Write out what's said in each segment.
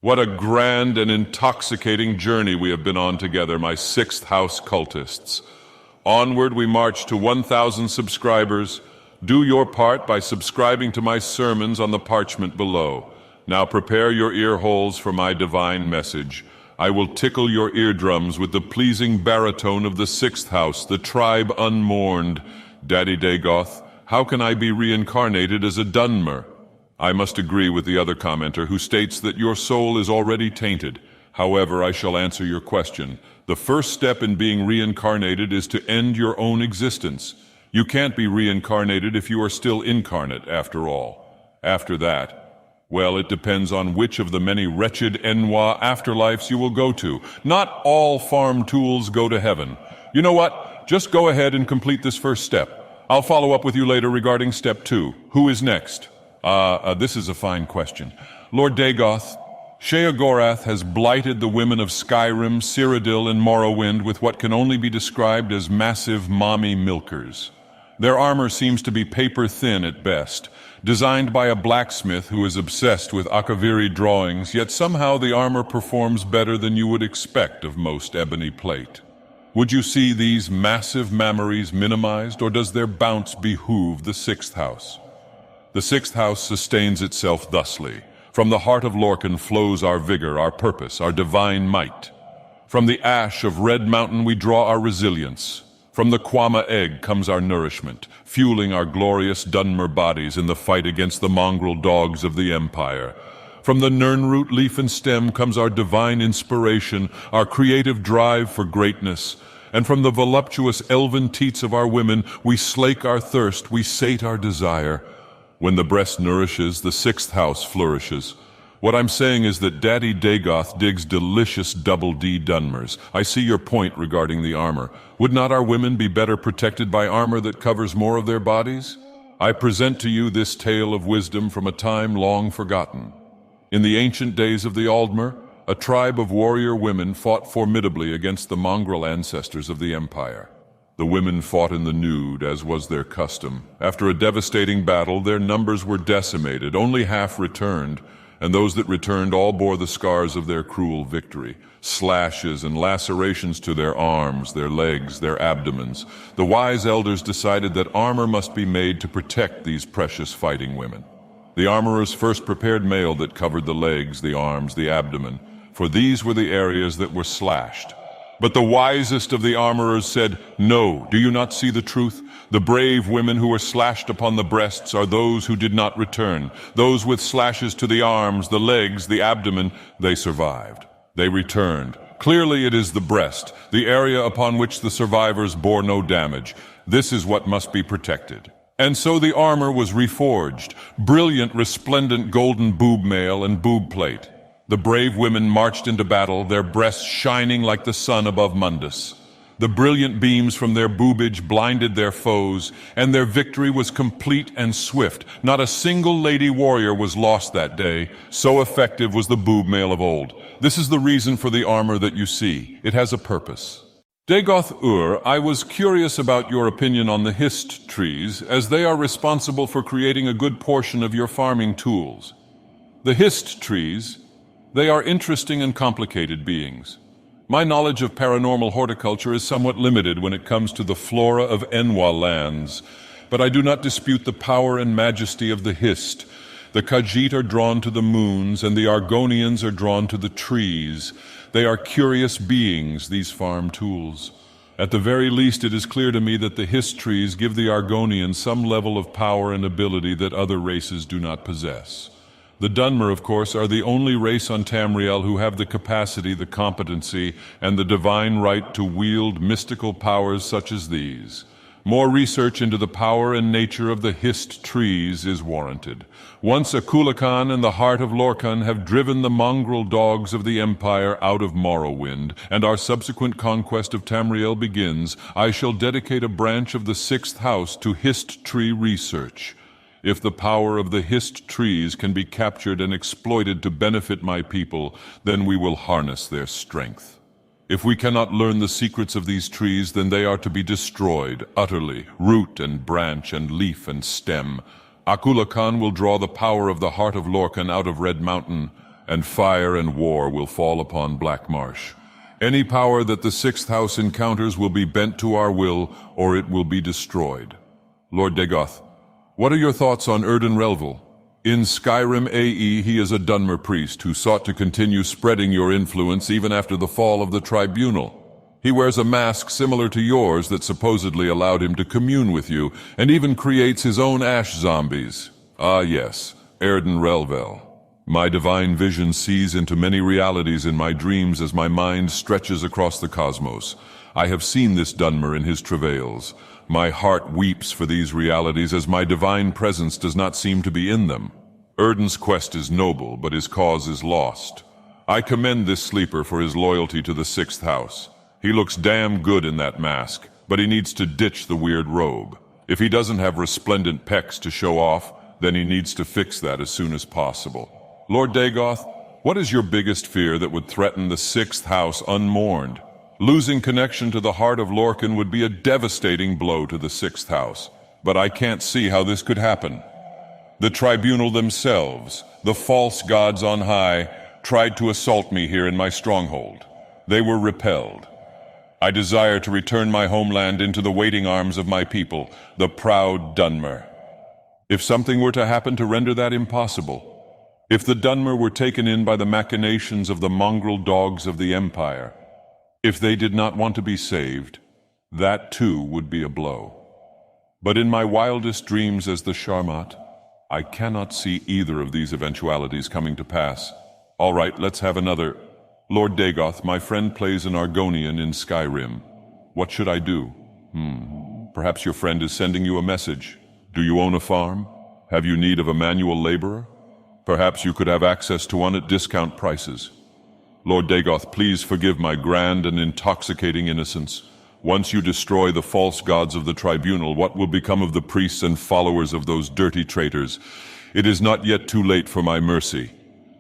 What a grand and intoxicating journey we have been on together, my sixth house cultists. Onward we march to 1,000 subscribers. Do your part by subscribing to my sermons on the parchment below. Now prepare your ear holes for my divine message. I will tickle your eardrums with the pleasing baritone of the sixth house, the tribe Unmourned. Daddy Dagoth, how can I be reincarnated as a Dunmer? I must agree with the other commenter who states that your soul is already tainted. However, I shall answer your question. The first step in being reincarnated is to end your own existence. You can't be reincarnated if you are still incarnate, after all. After that, well, it depends on which of the many wretched Enwa afterlives you will go to. Not all farm tools go to heaven. You know what? Just go ahead and complete this first step. I'll follow up with you later regarding step 2. Who is next? This is a fine question. Lord Dagoth, Sheogorath has blighted the women of Skyrim, Cyrodiil, and Morrowind with what can only be described as massive mommy milkers. Their armor seems to be paper-thin at best, designed by a blacksmith who is obsessed with Akaviri drawings, yet somehow the armor performs better than you would expect of most ebony plate. Would you see these massive mammaries minimized, or does their bounce behoove the sixth house? The sixth house sustains itself thusly. From the heart of Lorcan flows our vigor, our purpose, our divine might. From the ash of Red Mountain we draw our resilience. From the Kwama egg comes our nourishment, fueling our glorious Dunmer bodies in the fight against the mongrel dogs of the Empire. From the Nirnroot leaf and stem comes our divine inspiration, our creative drive for greatness. And from the voluptuous elven teats of our women we slake our thirst, we sate our desire. When the breast nourishes, the sixth house flourishes. What I'm saying is that Daddy Dagoth digs delicious double D Dunmers. I see your point regarding the armor. Would not our women be better protected by armor that covers more of their bodies? I present to you this tale of wisdom from a time long forgotten. In the ancient days of the Aldmer, a tribe of warrior women fought formidably against the mongrel ancestors of the Empire. The women fought in the nude, as was their custom. After a devastating battle, their numbers were decimated. Only half returned, and those that returned all bore the scars of their cruel victory. Slashes and lacerations to their arms, their legs, their abdomens. The wise elders decided that armor must be made to protect these precious fighting women. The armorers first prepared mail that covered the legs, the arms, the abdomen, for these were the areas that were slashed. But the wisest of the armorers said, "No, do you not see the truth? The brave women who were slashed upon the breasts are those who did not return. Those with slashes to the arms, the legs, the abdomen, they survived. They returned. Clearly it is the breast, the area upon which the survivors bore no damage. This is what must be protected." And so the armor was reforged, brilliant resplendent golden boob mail and boob plate. The brave women marched into battle, their breasts shining like the sun above Mundus. The brilliant beams from their boobage blinded their foes, and their victory was complete and swift. Not a single lady warrior was lost that day. So effective was the boob mail of old. This is the reason for the armor that you see. It has a purpose. Dagoth, I was curious about your opinion on the Hist Trees, as they are responsible for creating a good portion of your farming tools. The Hist Trees, they are interesting and complicated beings. My knowledge of paranormal horticulture is somewhat limited when it comes to the flora of Enwa lands, but I do not dispute the power and majesty of the Hist. The Khajiit are drawn to the moons, and the Argonians are drawn to the trees. They are curious beings, these farm tools. At the very least, it is clear to me that the Hist Trees give the Argonians some level of power and ability that other races do not possess. The Dunmer, of course, are the only race on Tamriel who have the capacity, the competency, and the divine right to wield mystical powers such as these. More research into the power and nature of the Hist Trees is warranted. Once Akulakan and the heart of Lorcan have driven the mongrel dogs of the Empire out of Morrowind, and our subsequent conquest of Tamriel begins, I shall dedicate a branch of the sixth house to Hist Tree research. If the power of the Hist Trees can be captured and exploited to benefit my people, then we will harness their strength. If we cannot learn the secrets of these trees, then they are to be destroyed, utterly, root and branch and leaf and stem. Akulakan will draw the power of the heart of Lorcan out of Red Mountain, and fire and war will fall upon Black Marsh. Any power that the sixth house encounters will be bent to our will, or it will be destroyed. Lord Dagoth, what are your thoughts on Revel? In Skyrim AE, he is a Dunmer priest who sought to continue spreading your influence even after the fall of the Tribunal. He wears a mask similar to yours that supposedly allowed him to commune with you, and even creates his own ash zombies. Ah yes, Revel. My divine vision sees into many realities in my dreams as my mind stretches across the cosmos. I have seen this Dunmer in his travails. My heart weeps for these realities as my divine presence does not seem to be in them. Erden's quest is noble, but his cause is lost. I commend this sleeper for his loyalty to the sixth house. He looks damn good in that mask, but he needs to ditch the weird robe. If he doesn't have resplendent pecs to show off, then he needs to fix that as soon as possible. Lord Dagoth, what is your biggest fear that would threaten the sixth house Unmourned? Losing connection to the heart of Lorcan would be a devastating blow to the sixth house, but I can't see how this could happen. The Tribunal themselves, the false gods on high, tried to assault me here in my stronghold. They were repelled. I desire to return my homeland into the waiting arms of my people, the proud Dunmer. If something were to happen to render that impossible, if the Dunmer were taken in by the machinations of the mongrel dogs of the Empire, if they did not want to be saved, that too would be a blow. But in my wildest dreams as the Sharmat, I cannot see either of these eventualities coming to pass. All right, let's have another. Lord Dagoth, my friend plays an Argonian in Skyrim. What should I do? Perhaps your friend is sending you a message. Do you own a farm? Have you need of a manual laborer? Perhaps you could have access to one at discount prices. Lord Dagoth, please forgive my grand and intoxicating innocence. Once you destroy the false gods of the Tribunal, what will become of the priests and followers of those dirty traitors? It is not yet too late for my mercy.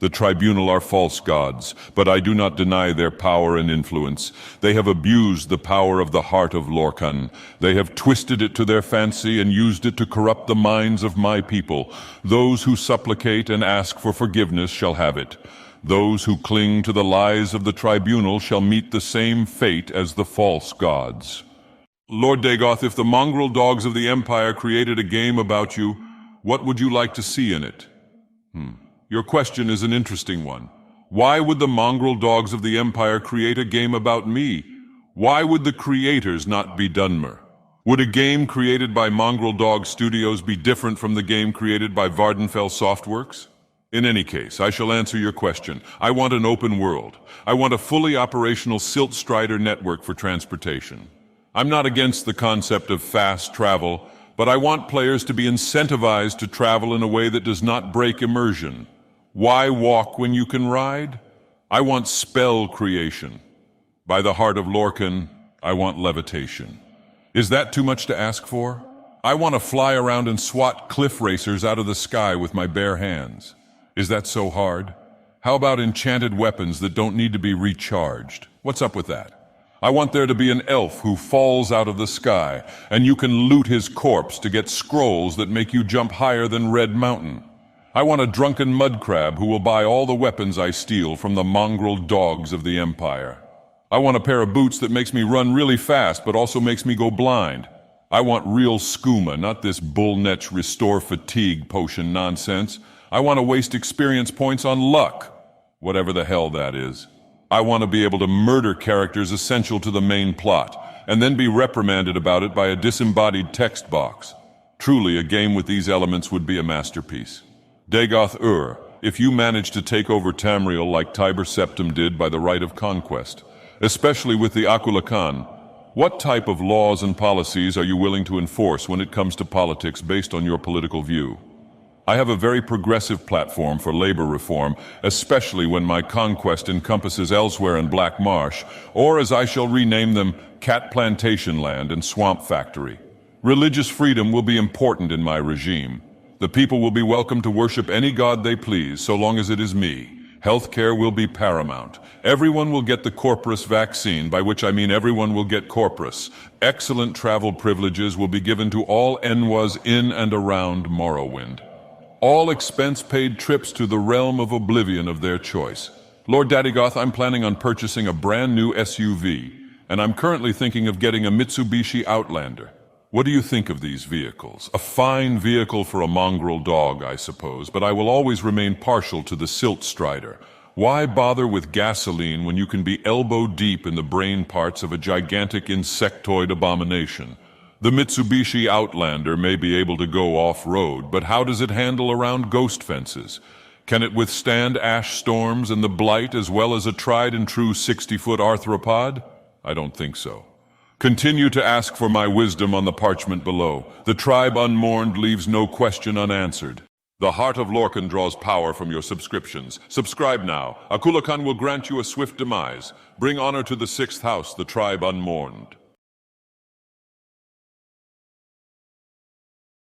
The Tribunal are false gods, but I do not deny their power and influence. They have abused the power of the heart of Lorcan. They have twisted it to their fancy and used it to corrupt the minds of my people. Those who supplicate and ask for forgiveness shall have it. Those who cling to the lies of the Tribunal shall meet the same fate as the false gods. Lord Dagoth, if the mongrel dogs of the Empire created a game about you, what would you like to see in it? Your question is an interesting one. Why would the mongrel dogs of the Empire create a game about me? Why would the creators not be Dunmer? Would a game created by Mongrel Dog Studios be different from the game created by Vardenfell Softworks? In any case, I shall answer your question. I want an open world. I want a fully operational Silt Strider network for transportation. I'm not against the concept of fast travel, but I want players to be incentivized to travel in a way that does not break immersion. Why walk when you can ride? I want spell creation. By the heart of Lorcan, I want levitation. Is that too much to ask for? I want to fly around and swat cliff racers out of the sky with my bare hands. Is that so hard? How about enchanted weapons that don't need to be recharged? What's up with that? I want there to be an elf who falls out of the sky, and you can loot his corpse to get scrolls that make you jump higher than Red Mountain. I want a drunken mud crab who will buy all the weapons I steal from the mongrel dogs of the Empire. I want a pair of boots that makes me run really fast but also makes me go blind. I want real skooma, not this bullnetch restore fatigue potion nonsense. I want to waste experience points on luck, whatever the hell that is. I want to be able to murder characters essential to the main plot, and then be reprimanded about it by a disembodied text box. Truly, a game with these elements would be a masterpiece. Dagoth, if you manage to take over Tamriel like Tiber Septim did by the right of conquest, especially with the Aquila Khan, what type of laws and policies are you willing to enforce when it comes to politics based on your political view? I have a very progressive platform for labor reform, especially when my conquest encompasses Elsewhere and Black Marsh, or as I shall rename them, Cat Plantation Land and Swamp Factory. Religious freedom will be important in my regime. The people will be welcome to worship any god they please, so long as it is me. Healthcare will be paramount. Everyone will get the Corpus vaccine, by which I mean everyone will get Corpus. Excellent travel privileges will be given to all Enwas in and around Morrowind. all expense-paid trips to the realm of oblivion of their choice. Lord Dagoth, I'm planning on purchasing a brand new SUV, and I'm currently thinking of getting a Mitsubishi Outlander. What do you think of these vehicles? A fine vehicle for a mongrel dog, I suppose, but I will always remain partial to the Silt Strider. Why bother with gasoline when you can be elbow-deep in the brain parts of a gigantic insectoid abomination? The Mitsubishi Outlander may be able to go off-road, but how does it handle around ghost fences? Can it withstand ash storms and the blight as well as a tried-and-true 60-foot arthropod? I don't think so. Continue to ask for my wisdom on the parchment below. The tribe Unmourned leaves no question unanswered. The heart of Lorcan draws power from your subscriptions. Subscribe now. Akulakan will grant you a swift demise. Bring honor to the 6th house, the tribe Unmourned.